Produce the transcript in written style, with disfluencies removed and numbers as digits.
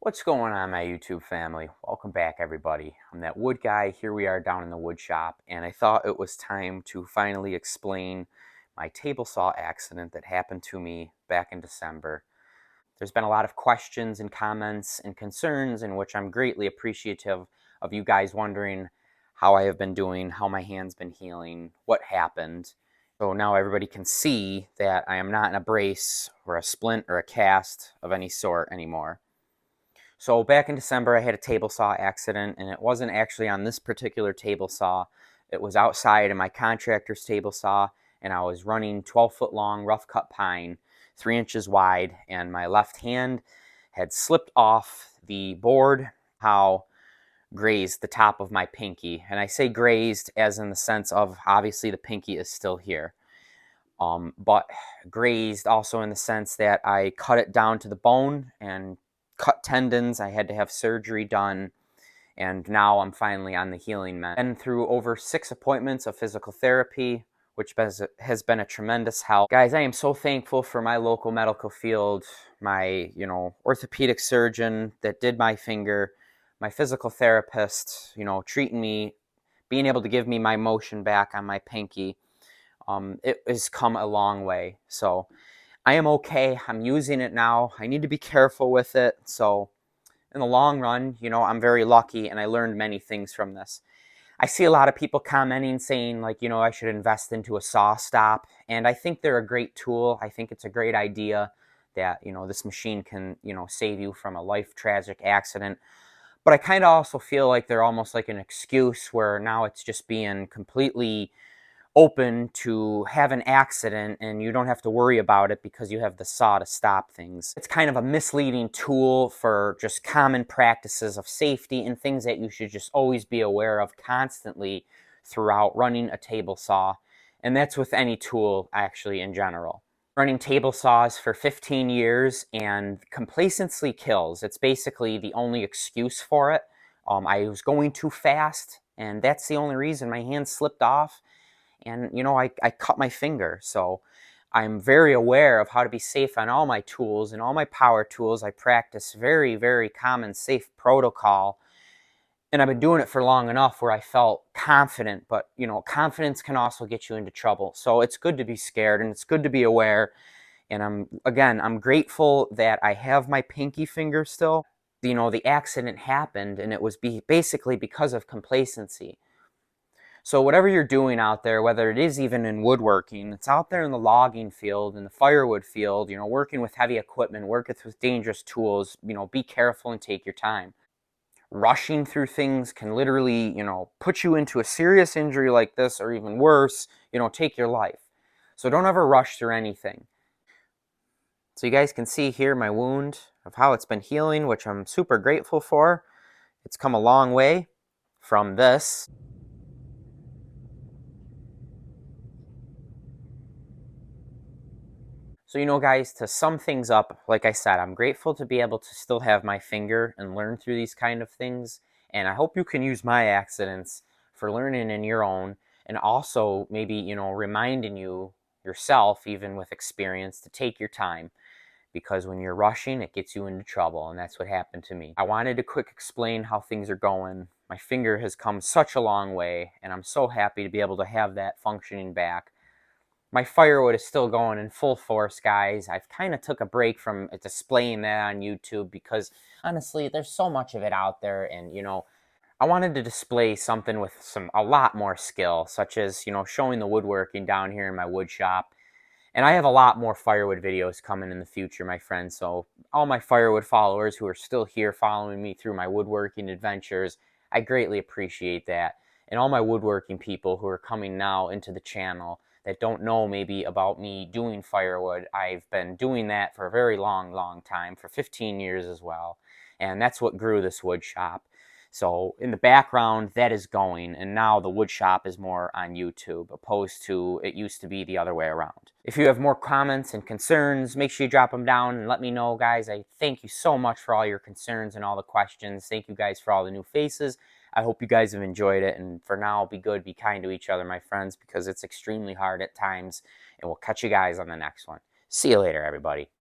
What's going on, my YouTube family? Welcome back, everybody. I'm that wood guy. Here we are down in the wood shop, and I thought it was time to finally explain my table saw accident that happened to me back in December. There's been a lot of questions and comments and concerns, in which I'm greatly appreciative of you guys wondering how I have been doing, how my hand's been healing, what happened. So now everybody can see that I am not in a brace or a splint or a cast of any sort anymore. So back in December, I had a table saw accident, and it wasn't actually on this particular table saw. It was outside in my contractor's table saw, and I was running 12-foot long rough cut pine, 3 inches wide, and my left hand had slipped off the board, how grazed the top of my pinky. And I say grazed as in the sense of obviously the pinky is still here. But grazed also in the sense that I cut it down to the bone and cut tendons. I had to have surgery done, and now I'm finally on the healing mend. And through over 6 appointments of physical therapy, which has been a tremendous help. Guys, I am so thankful for my local medical field, my orthopedic surgeon that did my finger, my physical therapist, treating me, being able to give me my motion back on my pinky. It has come a long way. So I am okay. I'm using it now. I need to be careful with it. So in the long run, I'm very lucky, and I learned many things from this. I see a lot of people commenting saying, like, I should invest into a saw stop. And I think they're a great tool. I think it's a great idea that, this machine can, save you from a life tragic accident. But I kind of also feel like they're almost like an excuse where now it's just being completely open to have an accident and you don't have to worry about it because you have the saw to stop things. It's kind of a misleading tool for just common practices of safety and things that you should just always be aware of constantly throughout running a table saw. And that's with any tool actually in general. Running table saws for 15 years, and complacency kills. It's basically the only excuse for it. I was going too fast, and that's the only reason my hand slipped off. And, I cut my finger. So I'm very aware of how to be safe on all my tools and all my power tools. I practice very, very common safe protocol. And I've been doing it for long enough where I felt confident. But, confidence can also get you into trouble. So it's good to be scared, and it's good to be aware. And I'm grateful that I have my pinky finger still. The accident happened, and it was basically because of complacency. So whatever you're doing out there, whether it is even in woodworking, it's out there in the logging field, in the firewood field, working with heavy equipment, working with dangerous tools, be careful and take your time. Rushing through things can literally, put you into a serious injury like this, or even worse, take your life. So don't ever rush through anything. So you guys can see here my wound of how it's been healing, which I'm super grateful for. It's come a long way from this. So, guys, to sum things up, like I said, I'm grateful to be able to still have my finger and learn through these kind of things. And I hope you can use my accidents for learning in your own, and also maybe, reminding you yourself, even with experience, to take your time. Because when you're rushing, it gets you into trouble, and that's what happened to me. I wanted to quick explain how things are going. My finger has come such a long way, and I'm so happy to be able to have that functioning back. My firewood is still going in full force, guys. I've kind of took a break from displaying that on YouTube because, honestly, there's so much of it out there, and, I wanted to display something with a lot more skill, such as, showing the woodworking down here in my wood shop. And I have a lot more firewood videos coming in the future, my friends. So all my firewood followers who are still here following me through my woodworking adventures, I greatly appreciate that. And all my woodworking people who are coming now into the channel that don't know maybe about me doing firewood, I've been doing that for a very long, long time, for 15 years as well. And that's what grew this wood shop. So in the background, that is going, and now the wood shop is more on YouTube, opposed to it used to be the other way around. If you have more comments and concerns, make sure you drop them down and let me know, guys. I thank you so much for all your concerns and all the questions. Thank you guys for all the new faces. I hope you guys have enjoyed it, and for now, be good, be kind to each other, my friends, because it's extremely hard at times, and we'll catch you guys on the next one. See you later, everybody.